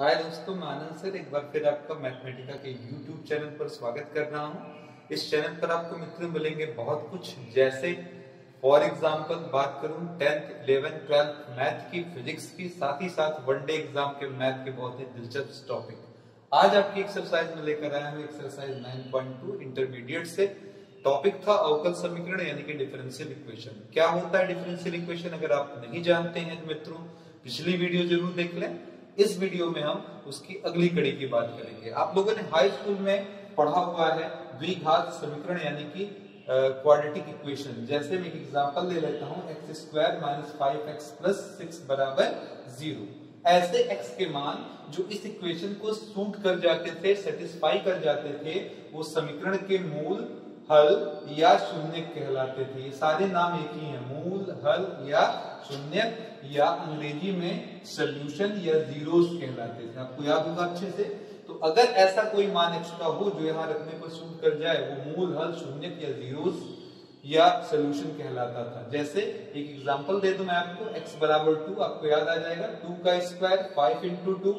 हाय दोस्तों, मैं आनंद सर एक बार फिर आपका मैथमेटिका के YouTube चैनल पर स्वागत कर रहा हूं। इस चैनल पर आपको मित्रों मिलेंगे बहुत कुछ, जैसे फॉर एग्जांपल बात करूं 10th 11th 12th मैथ की, फिजिक्स की, साथ ही साथ वनडे एग्जाम के मैथ के बहुत ही दिलचस्प टॉपिक। आज आपकी एक्सरसाइज में लेकर आया हूं एक्सरसाइज 9.2 इंटरमीडिएट से। टॉपिक था अवकल समीकरण यानी कि डिफरेंशियल इक्वेशन। क्या होता है डिफरेंशियल इक्वेशन? अगर आप नहीं जानते हैं तो मित्रों पिछली वीडियो जरूर देख लें। इस वीडियो में हम उसकी अगली कड़ी की बात करेंगे। आप लोगों ने हाई स्कूल में पढ़ा हुआ है द्विघात समीकरण यानी कि क्वाड्रेटिक इक्वेशन। जैसे मैं एग्जांपल ले लेता हूं x² - 5x + 6 = 0। ऐसे x के मान जो इस इक्वेशन को सूट कर जाते थे, सेटिस्फाई कर जाते थे, वो समीकरण के मूल, हल या शून्य कहलाते थे। ये सारे नाम एक ही हैं, मूल, हल या शून्य, या अंग्रेजी में सॉल्यूशन या जीरोस कहलाते थे। आपको याद होगा अच्छे से। तो अगर ऐसा कोई मान x का हो जो यहाँ रखने पर सूट कर जाए, वो मूल, हल, शून्य या जीरोस या सॉल्यूशन कहलाता था। जैसे एक एग्जांपल दे दूं मैं आपको, x = 2, आपको याद आ जाएगा 2 का स्क्वायर 5 × 2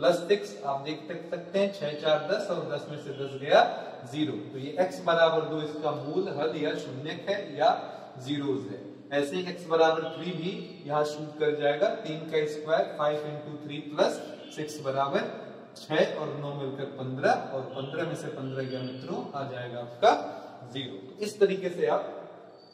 + 6। आप देख सकते हैं 6 × 4 = 10 और 10 में से 10 गया 0। तो ये x = 2 इसका मूल, हल या शून्य है या जीरोस है। ऐसे ही x = 3 भी यहाँ शूट कर जाएगा। 3 का स्क्वायर 5 × 3 + 6 = 6 और 9 मिलकर 15 और 15 में से 15 गया मित्रों आ जाएगा आपका 0। तो इस तरीके से आप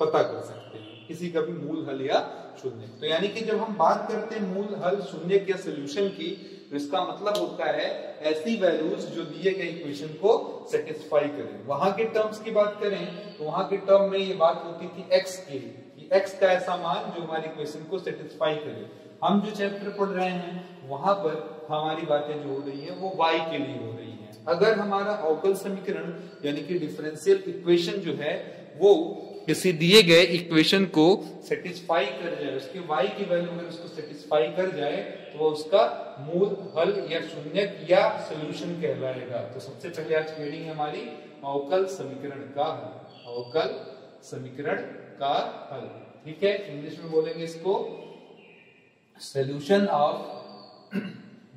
पता कर सकते हैं किसी का भी मूल, हल या शून्य। तो यानी कि जब हम बात करते हैं मूल, हल, शून्य या सॉल्यूशन की, तो इसका मतलब होता है ऐसी वैल्यूज जो दिए गए इक्वेशन को सेटिस्फाई करें। वहां के टर्म्स की बात करें तो वहां के टर्म में ये बात होती थी x की, x का ऐसा मान जो हमारी इक्वेशन को सेटिस्फाई करे। हम जो चैप्टर पढ़ रहे हैं वहां पर हमारी बातें जो हो रही है वो y के लिए हो रही है। अगर हमारा अवकल समीकरण यानी कि डिफरेंशियल इक्वेशन जो है वो किसी दिए गए इक्वेशन को सेटिस्फाई कर जाए, उसके y की वैल्यू में उसको सेटिस्फाई कर जाए, तो वो उसका मूल, हल या शून्य या सॉल्यूशन कहलाएगा। तो सबसे पहले आज की रीडिंग हमारी अवकल समीकरण का हल, अवकल समीकरण का हल। ठीक है, इंग्लिश में बोलेंगे इसको solution of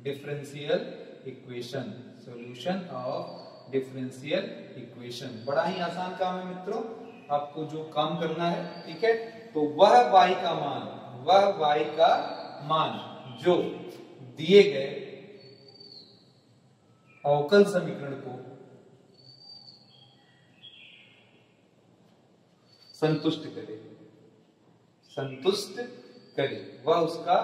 differential equation, solution of differential equation. बड़ा ही आसान काम है मित्रों, आपको जो काम करना है, ठीक है, तो वह y का मान, वह y का मान जो दिए गए अवकल समीकरण को संतुष्ट करे, संतुष्ट करे, वह उसका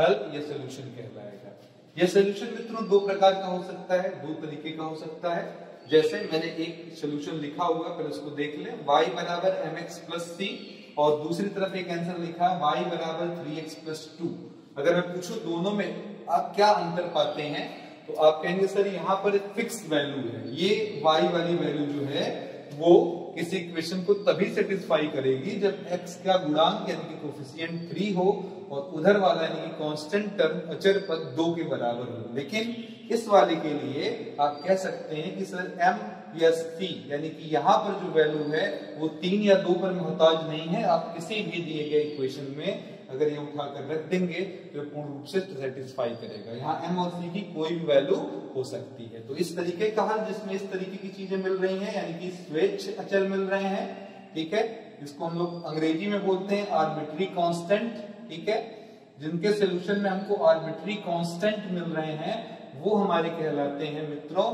हल या सॉल्यूशन कहलाएगा। यह सॉल्यूशन मित्रों दो प्रकार का हो सकता है, दो तरीके का हो सकता है। जैसे मैंने एक सॉल्यूशन लिखा हुआ, पहले उसको देख लें, y = mx + c, और दूसरी तरफ एक आंसर लिखा है y = 3x + 2। अगर मैं पूछूं दोनों में आप क्या अंतर पाते हैं, तो आप कहेंगे सर यहाँ पर एक फिक्स वैल्यू है, ये y वाली वैल्यू जो है वो किसी इक्वेशन को तभी सेटिस्फाई करेगी जब x का गुणांक यानी कि कोफिशिएंट 3 हो और उधर वाला यानी कि कांस्टेंट टर्म, अचर पद 2 के बराबर हो। लेकिन इस वाले के लिए आप कह सकते हैं कि सर m या c यानी कि यहाँ पर जो वैल्यू है वो 3 या 2 पर मोहताज नहीं है। आप किसी भी दिए गए इक्वेशन में अगर ये उठाकर रख देंगे तो पूर्ण रूप से सेटिस्फाई करेगा। यहाँ m और c की कोई भी वैल्यू हो सकती है। तो इस तरीके का हल जिसमें इस तरीके की चीजें मिल रही हैं यानी कि स्वेच्छ अचर मिल रहे हैं, ठीक है, इसको हम लोग अंग्रेजी में बोलते हैं आर्बिट्री कांस्टेंट, ठीक है, जिनके सॉल्यूशन में हमको आर्बिट्री कांस्टेंट मिल रहे हैं वो हमारे कहलाते हैं मित्रों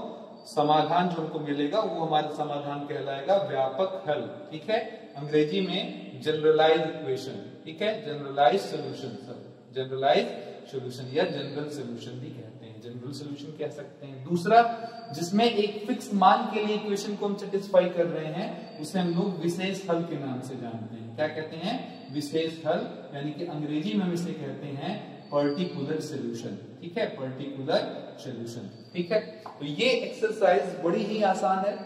समाधान। जो हमको मिलेगा वो हमारा समाधान कहलाएगा व्यापक हल, ठीक है, अंग्रेजी में जनरलाइज इक्वेशन, ठीक है, जनरलाइज सॉल्यूशन, जनरलाइज सॉल्यूशन या जनरल सॉल्यूशन भी कहते हैं, जनरल सॉल्यूशन कह सकते हैं। दूसरा जिसमें एक फिक्स मान के लिए इक्वेशन को हम सेटिस्फाई कर रहे हैं उसे हम लोग विशेष हल के नाम से जानते हैं। क्या कहते हैं? विशेष हल, यानी कि अंग्रेजी में हम इसे कहते हैं पर्टिकुलर सॉल्यूशन, ठीक है, पर्टिकुलर सॉल्यूशन, ठीक है। तो ये एक्सरसाइज बड़ी ही आसान है,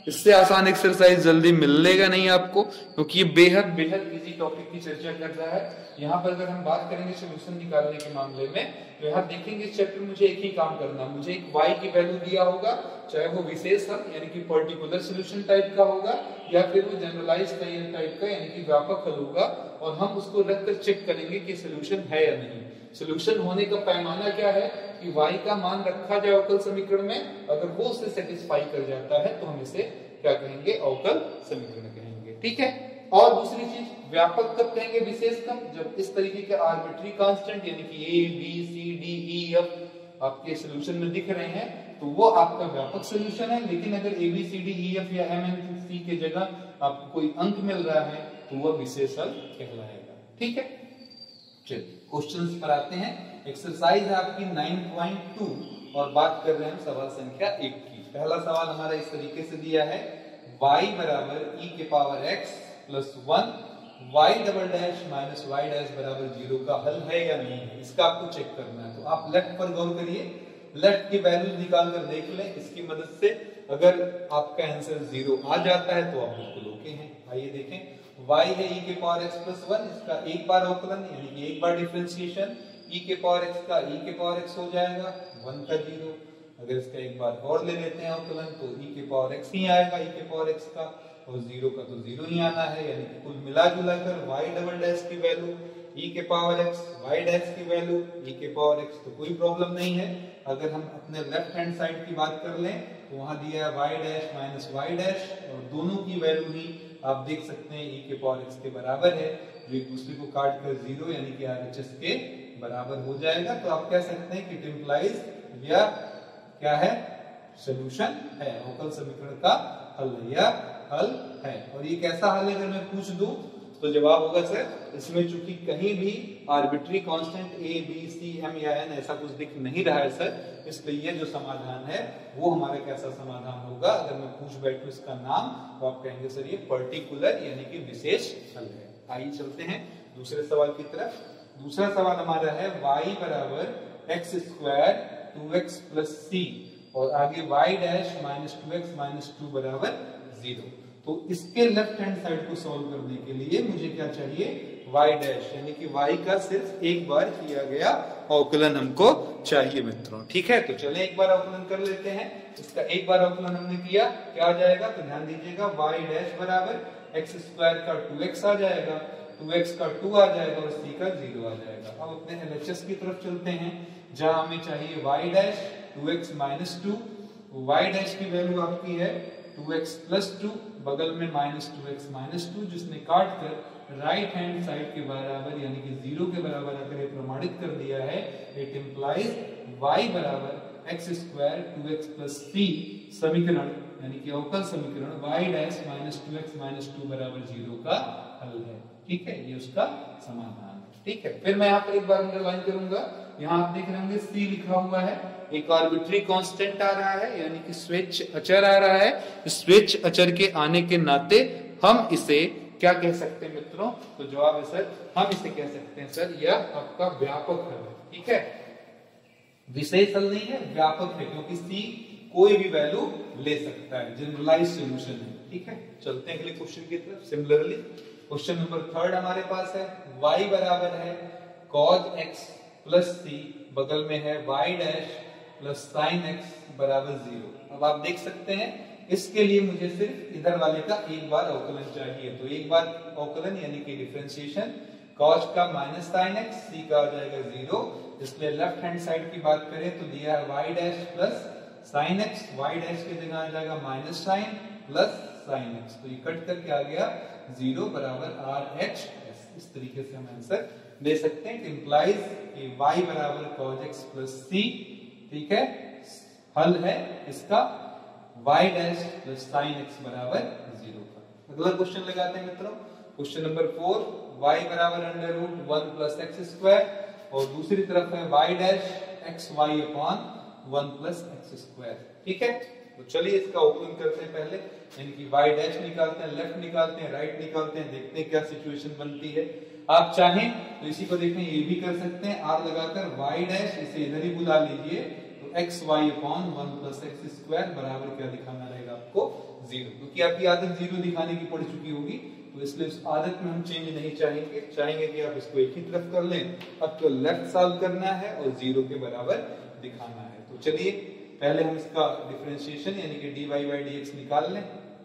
इससे आसान एक्सरसाइज जल्दी मिलेगा नहीं आपको, क्योंकि ये बेहद बेहद इजी टॉपिक की चर्चा कर रहा है। यहाँ पर अगर हम बात करेंगे सॉल्यूशन निकालने के मामले में, तो यहाँ देखेंगे इस चैप्टर में मुझे एक ही काम करना है, मुझे एक y की वैल्यू दिया होगा, चाहे वो विशेष हल यानी कि पर्टिकुलर सॉल्यूशन टाइप का होगा या फिर वो जनरलाइज टाइप का यानी कि व्यापक हल होगा, और हम उसको रखकर चेक करेंगे कि सॉल्यूशन है या नहीं। सॉल्यूशन होने का पैमाना क्या है? कि y का मान रखा जाए अवकल समीकरण में, अगर वो उसे सेटिस्फाई कर जाता है तो हम इसे क्या कहेंगे, अवकल समीकरण कहेंगे। ठीक है। और दूसरी चीज, व्यापक कब कहेंगे, विशेष कब, जब इस तरीके के आर्बिट्री कांस्टेंट यानी कि a b c d e f आपके सॉल्यूशन में दिख रहे हैं तो वो आपका व्यापक सॉल्यूशन है। लेकिन अगर a b c d e f या m n c के जगह आपको कोई अंक मिल रहा है तो वह विशेष हल कहलाएगा। ठीक है। चलिए क्वेश्चंस पर आते हैं। एक्सरसाइज है आपकी 9.2 और बात कर रहे हैं हम सवाल संख्या 1 की। पहला सवाल हमारा इस तरीके से दिया है, y बराबर e के power x plus 1 y double dash minus y dash बराबर 0 का हल है या नहीं है, इसका आपको चेक करना है। तो आप लेफ्ट पर गौर करिए, लेफ्ट की वैल्यू निकाल कर देख लें, इसकी मदद से अगर आपका आंसर 0 आ जाता है तो आप बिल्कुल ओके हैं। आइए देखें, y है e के पावर x प्लस 1, इसका एक बार अवकलन यानी कि एक बार डिफरेंशिएशन, e के पावर x का e के पावर x हो जाएगा 1 का 0। अगर इसका एक बार और ले लेते हैं अवकलन तो e के पावर x ही आएगा, e के पावर x का, और 0 का तो 0 ही आना है। यानी कि कुल मिला जुला कर y डबल डैश की वैल्यू e के पावर x, y डैश की वैल्यू e के पावर x, तो कोई प्रॉब्लम नहीं है। अगर हम अपने लेफ्ट हैंड साइड की बात कर लें तो वहां दिया है y dash minus y dash, और दोनों की वैल्यू ही आप देख सकते हैं e के पावर x के बराबर है, जो एक दूसरे को काट कर 0 यानी कि RHS के बराबर हो जाएगा। तो आप कह सकते हैं कि इट इंप्लाइज या क्या है, सॉल्यूशन है, अवकल समीकरण का हल है या हल है। और ये कैसा हल है अगर मैं पूछ दूं तो जवाब होगा सर, इसमें चूंकि कहीं भी arbitrary constant a b c m या n ऐसा कुछ दिख नहीं रहा है सर, इसलिए ये जो समाधान है वो हमारा कैसा समाधान होगा, अगर मैं पूछ बैठूं इसका नाम तो आप कहेंगे सर ये पर्टिकुलर यानी कि विशेष हल है। आइए चलते हैं दूसरे सवाल की तरफ। दूसरा सवाल हमारा है y बराबर x square 2x plus c और आगे y dash minus 2x minus 2 बराबर 0। तो इसके लेफ्ट हैंड साइड को सॉल्व करने के लिए मुझे क्या चाहिए, y डैश यानी कि y का सिर्फ एक बार किया गया अवकलन हमको चाहिए मित्रों। ठीक है, तो चले एक बार अवकलन कर लेते हैं। इसका एक बार अवकलन हमने किया, क्या आ जाएगा, तो ध्यान दीजिएगा y डैश बराबर x स्क्वायर का 2x आ जाएगा, 2x का 2 आ जाएगा और c का 0 आ जाएगा। अब अपने LHS की तरफ चलते हैं, जहां हमें चाहिए y dash 2x minus 2, y dash की वैल्यू आपकी है 2x प्लस 2, बगल में माइनस 2x माइनस 2, जिसने काट कर राइट हैंड साइड के बराबर यानी कि 0 के बराबर अगर प्रमाणित कर दिया है, इट इंप्लाइज y बराबर x square 2x plus c समीकरण यानी कि अवकल समीकरण y dash minus 2x minus 2 बराबर 0 का हल है। ठीक है, ये उसका समाधान है। ठीक है, फिर मैं यहाँ पर एक बार अंडरलाइन करूंगा, यहाँ आप देख रहे होंगे c लिखा हुआ है, एक आर्बिट्री कांस्टेंट आ रहा है यानी कि स्वेच्छ अचर आ रहा है। स्वेच्छ अचर के आने के नाते हम इसे क्या कह सकते हैं मित्रों, तो जवाब है सर, हम इसे कह सकते हैं सर यह आपका व्यापक हल है। ठीक है, विशेष हल नहीं है, व्यापक है, क्योंकि c कोई भी वैल्यू ले सकता है, जनरलाइज सॉल्यूशन है। ठीक है, चलते हैं अगले क्वेश्चन की तरफ। सिमिलरली क्वेश्चन नंबर 3 हमारे पास है, y बराबर है cos x प्लस c, बगल में है y dash plus sine x बराबर 0। अब आप देख सकते हैं इसके लिए मुझे सिर्फ इधर वाले का एक बार अवकलन चाहिए, तो एक बार अवकलन यानी कि डिफरेंशिएशन, cos का माइनस साइन x, c का आ जाएगा 0। इसलिए लेफ्ट हैंड साइड की बात करें तो दिया है y dash plus sine x, y dash की जगह आ जाएगा minus sine plus sine x, तो ये कट करके आ गया 0 बराबर RHS। इस तरीके से हम आंसर दे सकते हैं। इट इंप्लाइज कि y बराबर cos x प्लस c, ठीक है, हल है इसका y dash plus sine x बराबर 0 का। अगला क्वेश्चन लगाते हैं मित्रों, क्वेश्चन नंबर 4, y बराबर under root 1 plus x square और दूसरी तरफ है y dash x y upon 1 plus x square. ठीक है, तो चलिए इसका अवकलन करते हैं पहले, यानी कि y डैश निकालते हैं, लेफ्ट निकालते हैं, राइट निकालते हैं, देखते हैं क्या सिचुएशन बनती है। आप चाहें तो इसी को देखें, ये भी कर सकते हैं, r लगाकर y डैश इसे इधर ही बुला लीजिए, तो x y upon 1 plus x square बराबर क्या दिखाना रहेगा आपको 0, क्योंकि आपकी आदत 0 दिखाने की पड़ चुकी होगी, तो इसलिए उस आदत में हम चेंज नहीं चाहेंगे कि आप इसको एक ही तरफ कर लें। अब तो लेफ्ट सॉल्व करना है और 0 के बराबर दिखाना है। तो चलिए पहले हम इसका डिफरेंशिएशन यानी कि dy बाई dx निकाल लें।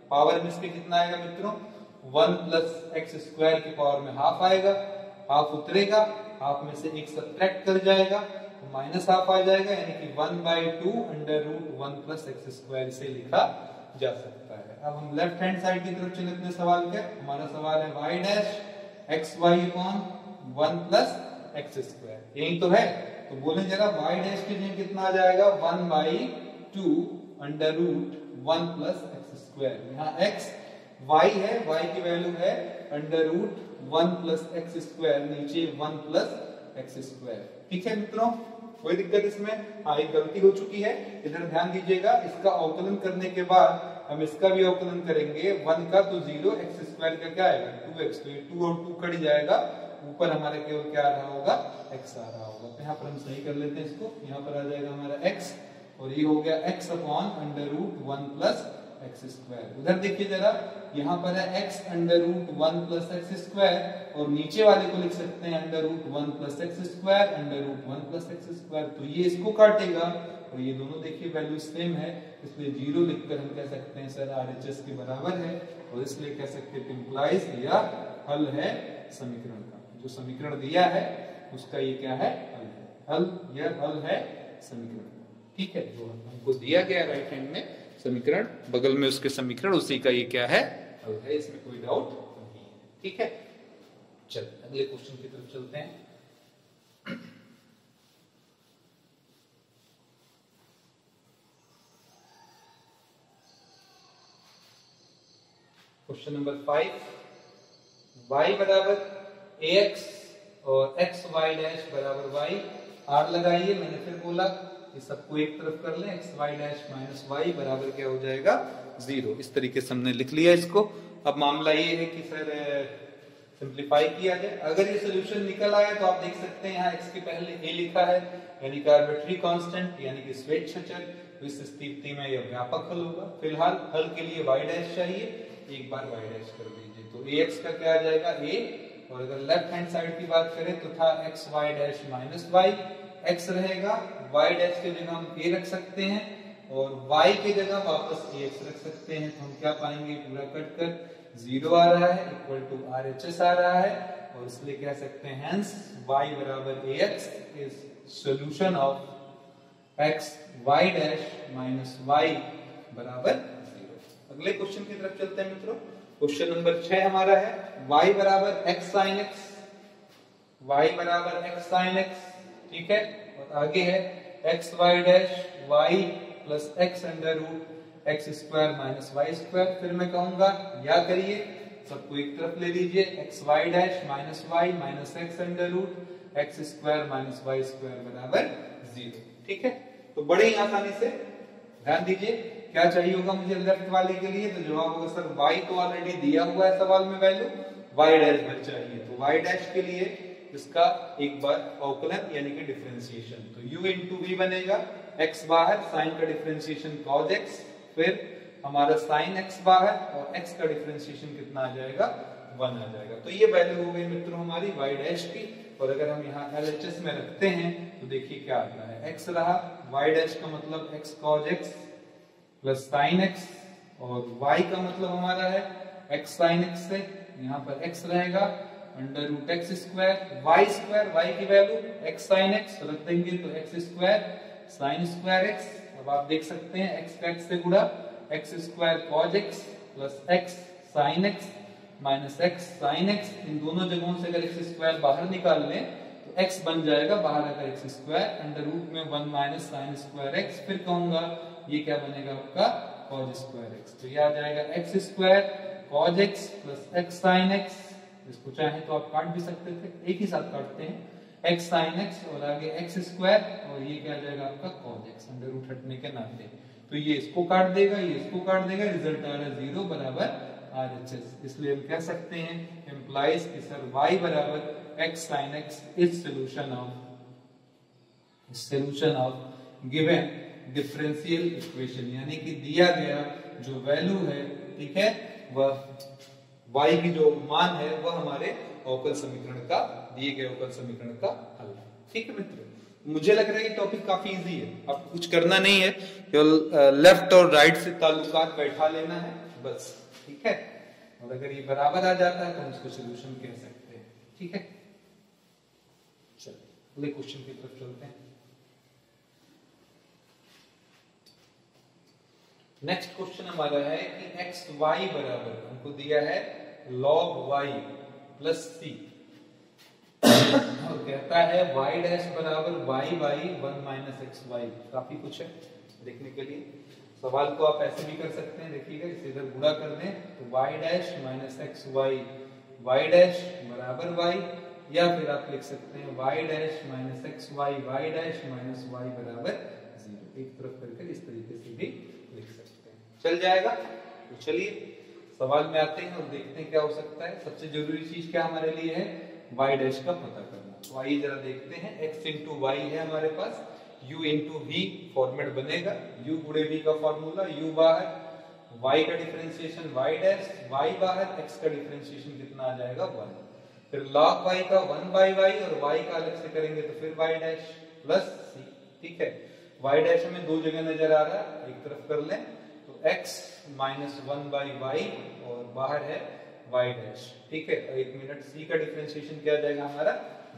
पावर में इसके कितना आएगा मित्रों, 1 प्लस एक्स स्क्वायर की पावर में हाफ आएगा, हाफ उतरेगा, हाफ में से एक सब्ट्रैक्ट कर जाएगा, माइनस हाफ आ जाएगा, यानी कि 1/2 under root 1 plus x square इसे लिखा जा सकता है। अब हम लेफ्ट हैंड साइड की तरफ चले, अपने सवाल के हमारा सवाल है y dash x y upon 1 plus x square, यही तो है। तो बोले जरा y डैश की जगह कितना आ जाएगा 1/2 under root 1 plus x square. यहाँ x y है, y की वैल्यू है under root 1 plus x square, नीचे 1 प्लस एक्स स्क्वायर। ठीक है मित्रों, कोई दिक्कत इसमें? हाँ, एक गलती हो चुकी है, इधर ध्यान दीजिएगा। इसका अवकलन करने के बाद हम इसका भी अवकलन करेंगे 1 का, तो 0 एक्स स्क्वायर का क्या आएगा 2x, तो ये 2 और 2 कट जाएगा, ऊपर हमारा केवल क्या आ रहा होगा x आ रहा होगा। तो यहाँ पर हम सही कर लेते हैं इसको, यहाँ पर आ जाएगा हमारा x और ये हो गया x upon under root 1 plus x square. उधर देखिए जरा, यहाँ पर है x under root 1 plus x square और नीचे वाले को लिख सकते हैं under root 1 plus x square under root 1 plus x square. तो ये इसको काटेगा और ये दोनों देखिए वैल्यू सेम है, इसलिए 0 लिखकर हम कह सकते हैं सर RHS के बराबर है, और इसलिए कह सकते हैं इंप्लाइज या हल है समीकरण का। जो समीकरण दिया है उसका ये क्या है, हल है, हल या हल है समीकरण। ठीक है, जो हमको दिया गया राइट हैंड में समीकरण, बगल में उसके समीकरण, उसी का ये क्या है, हल है, इसमें कोई डाउट नहीं है। ठीक है, चल अगले क्वेश्चन की तरफ चलते हैं। क्वेश्चन नंबर 5, y बराबर ax और x y डैश बराबर y, r लगाइए। मैंने फिर बोला ये सबको एक तरफ कर लें, x y dash minus y बराबर क्या हो जाएगा 0। इस तरीके से हमने लिख लिया इसको। अब मामला ये है कि सर सिंप्लीफाई किया जाए। अगर ये सोल्यूशन निकल आया तो आप देख सकते हैं यहाँ x के पहले a लिखा है, यानी कि आर्बिट्री कांस्टेंट, यानी कि स्वेच्छा। तो इस स्थिति में यह व्यापक हल होगा। फिलहाल हल के लिए y डैश चाहिए, एक बार y डैश कर दीजिए, तो ax का क्या आ जाएगा a, और अगर लेफ्ट हैंड साइड की बात करें तो था x y dash minus y, x रहेगा, y डैश की जगह हम a रख सकते हैं और y की जगह वापस ax रख सकते हैं। तो हम क्या पाएंगे, पूरा कट कर 0 आ रहा है, इक्वल टू RHS आ रहा है, और इसलिए कह सकते हैं हेंस y बराबर ax is solution of x y dash minus y बराबर 0। अगले क्वेश्चन की तरफ चलते हैं मित्रों। क्वेश्चन नंबर 6 हमारा है y बराबर x sin x, y बराबर x sin x। ठीक है, और आगे है x y dash y plus x under root x square minus y square. फिर मैं कहूंगा या करिए, सबको एक तरफ ले लीजिए, x y dash minus y minus x under root x square minus y square बराबर 0। ठीक है, तो बड़े ही आसानी से ध्यान दीजिए क्या चाहिए होगा मुझे लेफ्ट वाले के लिए, तो जवाब होगा सर y तो ऑलरेडी दिया हुआ है सवाल में वैल्यू, y डैश बच चाहिए। तो y डैश के लिए इसका एक बार अवकलन यानी कि डिफरेंशिएशन, तो u इंटू v बनेगा, x बाहर, साइन का डिफरेंशिएशन cos x, फिर हमारा sin x बाहर और x का डिफरेंशिएशन कितना आ जाएगा 1 आ जाएगा। तो ये वैल्यू हो गई मित्रों हमारी y डैश की, और अगर हम यहाँ LHS में रखते हैं तो देखिए क्या आता है, x रहा, y डैश का मतलब x cos x plus sin x, और y का मतलब हमारा है x sin x से यहाँ पर x रहेगा under root x square, y square, y की वैल्यू एक्स साइन एक्स रख देंगे तो x square sine square x. अब आप देख सकते हैं एक्स का एक्स से गुणा, x square cos x plus x sine x minus x sine x. इन दोनों जगहों से अगर एक्स स्क्वायर बाहर निकाल लें तो एक्स बन जाएगा बाहर आकर एक्स स्क्वायर अंडर रूट में 1 माइनस साइन स्क्वायर एक्स। फिर कहूंगा ये क्या बनेगा आपका कॉज स्क्वायर एक्स, तो ये आ जाएगा x square cos x plus x sine x. इसको चाहे तो आप काट भी सकते थे, एक ही साथ काटते हैं, x sin x और आगे x स्क्वायर, और ये क्या आ जाएगा आपका cos x अंडर रूट हटने के नाते। तो ये इसको काट देगा, ये इसको काट देगा, रिजल्ट आ रहा है 0 बराबर RHS। इसलिए हम कह सकते हैं इंप्लाइज कि सर y बराबर x sin x is solution of given differential equation, यानी कि दिया गया जो वैल्यू है, ठीक है, वह y की जो मान है वह हमारे अवकल समीकरण का, दिए गए अवकल समीकरण का हल है। ठीक है मित्रों, मुझे लग रहा है ये टॉपिक काफी इजी है, आपको कुछ करना नहीं है, केवल लेफ्ट और राइट से ताल्लुकात बैठा लेना है बस। ठीक है, और अगर ये बराबर आ जाता है तो हम इसको सोल्यूशन कह सकते हैं। ठीक है, चलिए अगले क्वेश्चन की तरफ चलते हैं। नेक्स्ट क्वेश्चन हमारा है कि एक्स वाई बराबर हमको दिया है log y प्लस सी और कहता है y डैश बराबर y by 1 minus x y. काफी कुछ है देखने के लिए। सवाल को आप ऐसे भी कर सकते हैं, देखिएगा इसे इधर गुणा कर दें तो y dash minus x y y dash बराबर y, या फिर आप लिख सकते हैं y dash minus x y y dash minus y बराबर 0। एक तरफ करके इस तरीके से भी लिख सकते हैं, चल जाएगा। तो चलिए सवाल में आते हैं और देखते हैं क्या हो सकता है। सबसे जरूरी चीज क्या हमारे लिए है, y डैश का पता करना। तो आइए जरा देखते हैं। x इंटू वाई है हमारे पास, u इंटू v फॉर्मेट बनेगा, u गुणे v का फॉर्मूला, u बाहर, y का डिफरेंशिएशन y डैश, y बाहर, x का डिफरेंशिएशन कितना आ जाएगा 1, फिर log y का 1 बाई y और y का अलग से करेंगे तो फिर y डैश प्लस c। ठीक है, y डैश हमें दो जगह नजर आ रहा है, एक तरफ कर लें तो x माइनस 1 बाई y और बाहर है y डैश। ठीक है, और 1 मिनट, c का डिफरेंशिएशन क्या आ जाएगा हमारा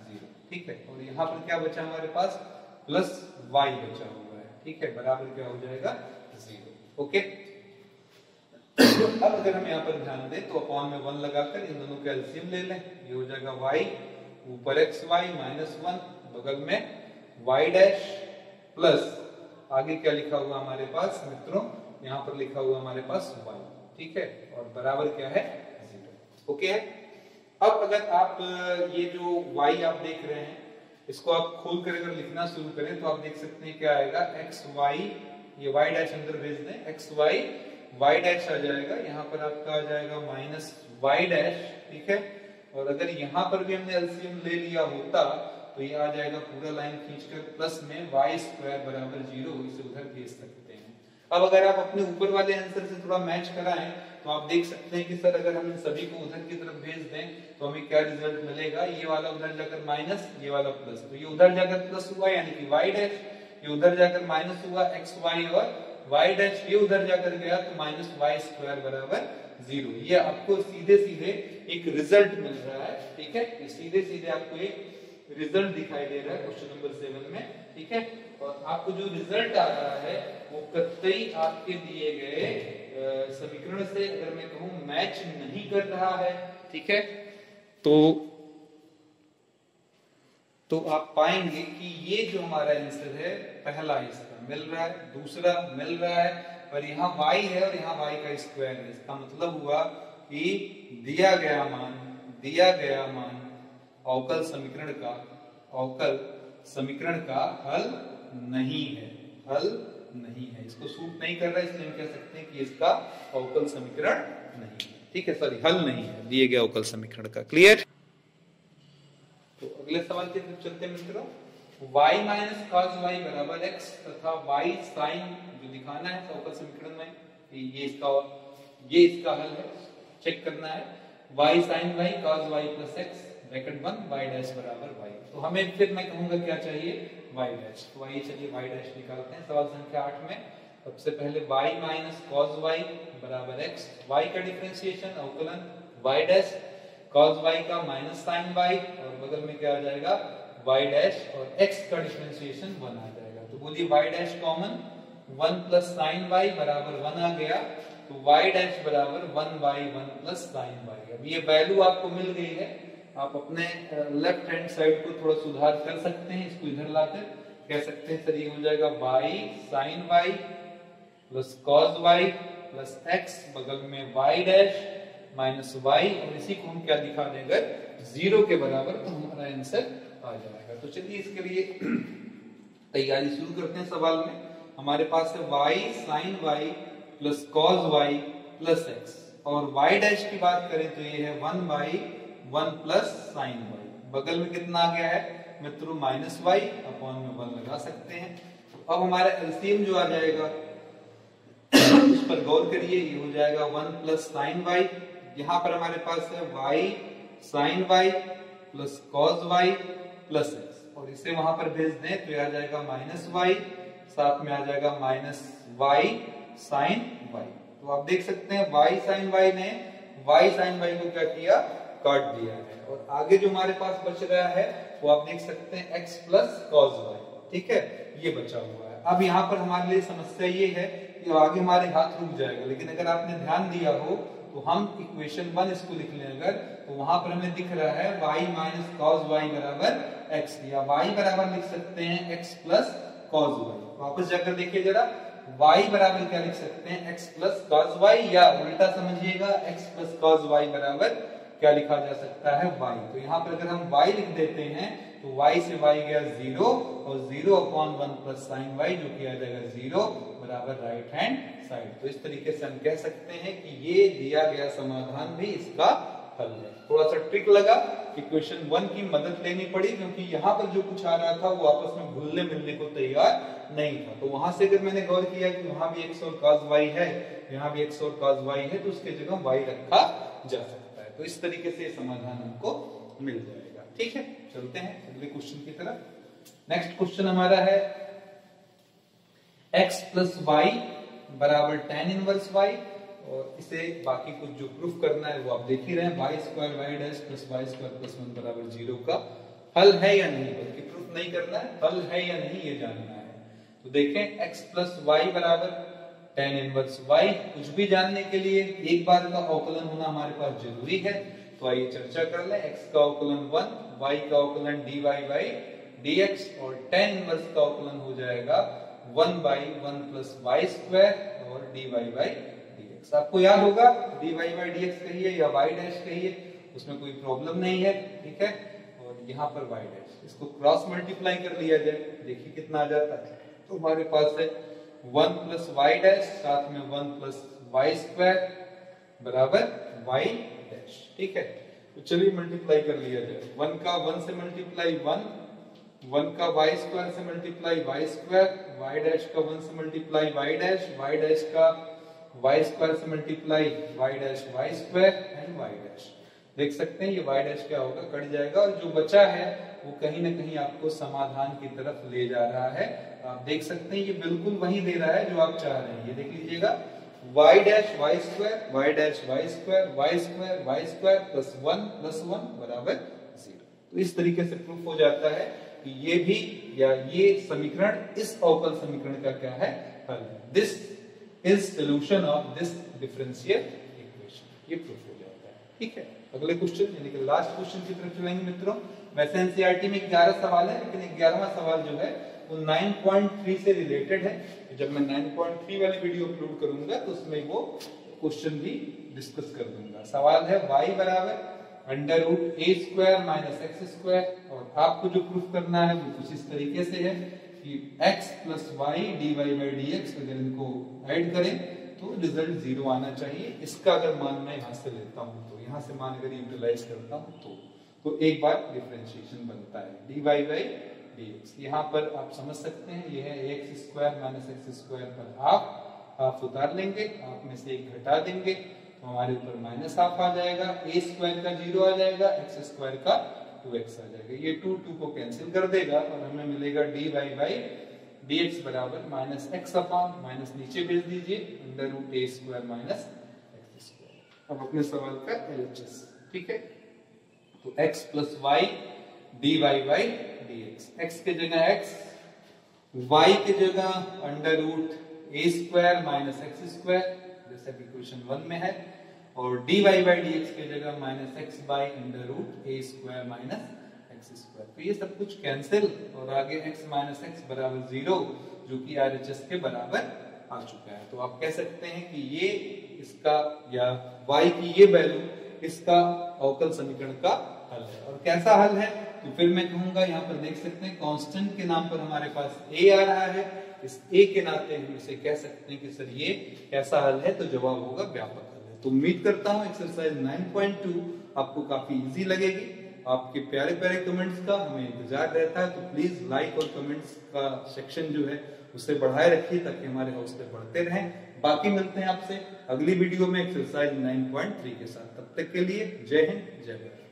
0। ठीक है, और यहाँ पर क्या बचा हमारे पास, प्लस y बचा हुआ है। ठीक है, बराबर क्या हो जाएगा 0। ओके, अब अगर हम यहाँ पर ध्यान दें तो अपॉन में 1 लगाकर इन दोनों का एलसीएम ले लें, ये हो जाएगा y ऊपर एक्स वाई माइनस 1, बगल में y डैश प्लस आगे क्या लिखा हुआ हमारे पास मित्रों, यहाँ पर लिखा हुआ हमारे पास y। ठीक है, और बराबर क्या है 0। ओके है, अब अगर आप ये जो y आप देख रहे हैं इसको आप खोल कर अगर लिखना शुरू करें तो आप देख सकते हैं क्या आएगा, एक्स वाई, ये y डैश अंदर भेज दें, एक्स वाई y डैश आ जाएगा, यहाँ पर आपका आ जाएगा माइनस y डैश। ठीक है, और अगर यहाँ पर भी हमने एलसीएम ले लिया होता तो ये आ जाएगा पूरा लाइन खींचकर प्लस में y स्क्वायर बराबर 0, इसे उधर भेज सकते हैं। अब अगर आप अपने ऊपर वाले आंसर से थोड़ा मैच कराएं तो आप देख सकते हैं कि सर अगर हम इन सभी को उधर की तरफ भेज दें तो हमें क्या रिजल्ट मिलेगा, ये वाला उधर जाकर माइनस, ये वाला प्लस, तो ये उधर जाकर प्लस हुआ यानी कि y डैश, ये उधर जाकर माइनस हुआ एक्स वाई, और y डैश ये उधर जाकर गया तो माइनस y स्क्वायर बराबर 0। ये आपको सीधे सीधे एक रिजल्ट मिल रहा है। ठीक है, ये सीधे सीधे आपको एक रिजल्ट दिखाई दे रहा है क्वेश्चन नंबर 7 में। ठीक है, और आपको जो रिजल्ट आ रहा है वो कतई आपके दिए गए समीकरण से अगर मैं कहूं मैच नहीं कर रहा है। ठीक है, तो आप पाएंगे कि ये जो हमारा आंसर है पहला इसका मिल रहा है, दूसरा मिल रहा है, और यहाँ y है और यहाँ y का स्क्वायर है। इसका मतलब हुआ कि दिया गया मान अवकल समीकरण का हल नहीं है, इसको सूट नहीं कर रहा है, इसलिए हम कह सकते हैं कि इसका अवकल समीकरण नहीं है। ठीक है, सॉरी हल नहीं है दिए गए अवकल समीकरण का। क्लियर? तो अगले सवाल की तरफ चलते हैं मित्रों। y माइनस cos y बराबर x तथा y sin जो दिखाना है अवकल समीकरण में, ये इसका हल है, चेक करना है। y sin y cos y plus x bracket 1 y dash बराबर y। तो हमें फिर मैं कहूंगा क्या चाहिए, y डैश। तो आइए चलिए y डैश निकालते हैं। सवाल संख्या 8 में सबसे पहले y माइनस cos y बराबर x, y का डिफरेंशिएशन अवकलन y डैश, cos y का माइनस sin y, और बगल में क्या आ जाएगा y डैश, और x का डिफरेंशिएशन 1 आ जाएगा। तो बोलिए y dash common, 1 plus sin y बराबर 1 आ गया, तो y डैश बराबर 1 बाई 1 प्लस sin y। अब ये वैल्यू आपको मिल गई है, आप अपने लेफ्ट हैंड साइड को थोड़ा सुधार कर सकते हैं, इसको इधर लाकर कह सकते हैं सर ये हो जाएगा y sin y plus cos y plus x, बगल में y डैश माइनस y, और इसी को हम क्या दिखा देंगे 0 के बराबर, तो हमारा आंसर आ जाएगा। तो चलिए इसके लिए तैयारी शुरू करते हैं। सवाल में हमारे पास है y sin y plus cos y plus x, और y डैश की बात करें तो ये है 1 बाई 1 प्लस sin y, बगल में कितना आ गया है मित्रों माइनस y, अपॉन में 1 लगा सकते हैं। तो अब हमारा एलसीएम जो आ जाएगा उस पर गौर करिए, ये हो जाएगा 1 प्लस sin y, यहाँ पर हमारे पास है y sin y plus cos y plus x, और इसे वहां पर भेज दें तो आ जाएगा माइनस y, साथ में आ जाएगा माइनस y sin y। तो आप देख सकते हैं y sin y ने y sin y को क्या किया, काट दिया है, और आगे जो हमारे पास बच रहा है वो आप देख सकते हैं x प्लस cos y। ठीक है, ये बचा हुआ है। अब यहाँ पर हमारे लिए समस्या ये है आगे हमारे हाथ रुक जाएगा। लेकिन अगर आपने ध्यान दिया हो तो हम इक्वेशन 1 इसको लिख लें अगर, तो वहां पर हमें दिख रहा है y माइनस कॉस वाई बराबर x, या y बराबर लिख सकते हैं x प्लस कॉस वाई। वापस जाकर देखिए जरा, y बराबर क्या लिख सकते हैं x प्लस कॉस वाई, या उल्टा समझिएगा x प्लस कॉस वाई बराबर क्या लिखा जा सकता है y। तो यहाँ पर अगर हम y लिख देते हैं तो y से y गया 0 और 0/1 प्लस साइन y जो कि आ जाएगा 0 बराबर राइट हैंड साइड। तो इस तरीके से हम कह सकते हैं कि ये दिया गया समाधान भी इसका हल है। थोड़ा सा ट्रिक लगा, इक्वेशन 1 की मदद लेनी पड़ी क्योंकि यहाँ पर जो कुछ आ रहा था वो आपस में घुलने मिलने को तैयार नहीं था। तो वहां से अगर मैंने गौर किया कि वहां भी x और cos y है, यहाँ भी x और cos y है, तो उसके जगह y रखा जा सकता है। तो इस तरीके से समाधान हमको मिल जाएगा। ठीक है, चलते हैं अगले क्वेश्चन की तरफ। नेक्स्ट क्वेश्चन हमारा है x प्लस वाई बराबर tan इनवर्स y, और इसे बाकी कुछ जो प्रूफ करना है वो आप देख ही रहे हैं। Y square y dash plus y square plus 1 बराबर 0 का हल है या नहीं, बल्कि प्रूफ नहीं करना है, हल है या नहीं ये जानना है। तो देखें x प्लस वाई बराबर tan इनवर्स y, कुछ भी जानने के लिए एक बार का अवकलन होना हमारे पास जरूरी है। तो आइए चर्चा कर लें। x का अवकलन 1, y का अवकलन dy बाई dx, और tan इनवर्स का अवकलन हो जाएगा 1/1 प्लस y स्क्वायर और dy बाई dx। आपको याद होगा dy बाई dx कहिए या y डैश कहिए, उसमें कोई प्रॉब्लम नहीं है। ठीक है, और यहाँ पर y डैश, इसको क्रॉस मल्टीप्लाई कर लिया जाए, देखिए कितना आ जाता है। तो हमारे पास है 1 प्लस y डैश साथ में 1 प्लस y स्क्वायर बराबर y डैश। ठीक है, तो चलिए मल्टीप्लाई कर लिया जाए। 1 का 1 से मल्टीप्लाई 1 का y स्क्वायर से multiply y square, y dash का 1 से मल्टीप्लाई y डैश का y स्क्वायर से multiply y dash y square and y dash. देख सकते हैं ये y डैश क्या होगा, कट जाएगा, और जो बचा है वो कहीं ना कहीं आपको समाधान की तरफ ले जा रहा है। आप देख सकते हैं ये बिल्कुल वही दे रहा है जो आप चाह रहे हैं। ये देख लीजिएगा y dash y square y dash y square y square plus 1 बराबर 0। तो इस तरीके से प्रूफ हो जाता है कि ये भी या ये समीकरण इस अवकल समीकरण का क्या है, हल है। This is solution of this differential equation, ये प्रूफ हो जाता है। ठीक है, अगले क्वेश्चन यानी कि लास्ट क्वेश्चन की तरफ चलेंगे मित्रों। वैसे एनसीईआरटी में 11 सवाल है, लेकिन 11वां सवाल जो है वो 9.3 से रिलेटेड है। जब मैं 9.3 वाली वीडियो अपलोड करूंगा तो उसमें वो क्वेश्चन भी डिस्कस कर दूंगा। सवाल है y बराबर under root a square minus x square, और आपको जो प्रूफ करना है वो कुछ इस तरीके से है कि x plus y dy by dx, अगर इनको ऐड करें तो रिजल्ट 0 आना चाहिए। इसका अगर मान मैं यहाँ से लेता हूँ तो यहाँ से मान अगर यूटिलाइज करता हूँ तो एक बार डिफरेंशिएशन बनता है dy बाई dx। यहाँ पर आप समझ सकते हैं ये है x square minus x square पर हाफ उतार लेंगे, हाफ में से एक घटा देंगे तो हमारे ऊपर माइनस हाफ आ जाएगा, a स्क्वायर का 0 आ जाएगा, x स्क्वायर का 2x आ जाएगा। ये 2 को कैंसिल कर देगा और हमें मिलेगा dy बाई dx बराबर माइनस x अपॉन माइनस नीचे भेज दीजिए under root a square minus x square. अब अपने सवाल का LHS। ठीक है, तो x plus y dy by dx, x के जगह x, y के जगह under root a square minus x square जैसा कि क्वेश्चन 1 में है, और dy बाई dx के जगह minus x by under root a square minus x square. तो ये सब कुछ कैंसिल और आगे x माइनस x बराबर 0 जो कि RHS के बराबर आ चुका है। तो आप कह सकते हैं कि ये इसका या y की ये वैल्यू इसका अवकल समीकरण का हल है। और कैसा हल है तो फिर मैं कहूंगा, यहाँ पर देख सकते हैं कांस्टेंट के नाम पर हमारे पास a आ रहा है, इस a के नाते हम इसे कह सकते हैं कि सर ये कैसा हल है, तो जवाब होगा व्यापक हल है। तो उम्मीद करता हूं एक्सरसाइज 9.2 आपको काफी इजी लगेगी। आपके प्यारे प्यारे कमेंट्स का हमें इंतजार रहता है, तो प्लीज लाइक और कमेंट्स का सेक्शन जो है उसे बढ़ाए रखिए ताकि हमारे हौसले बढ़ते रहें। बाकी मिलते हैं आपसे अगली वीडियो में एक्सरसाइज 9.3 के साथ। तब तक के लिए जय हिंद जय भारत।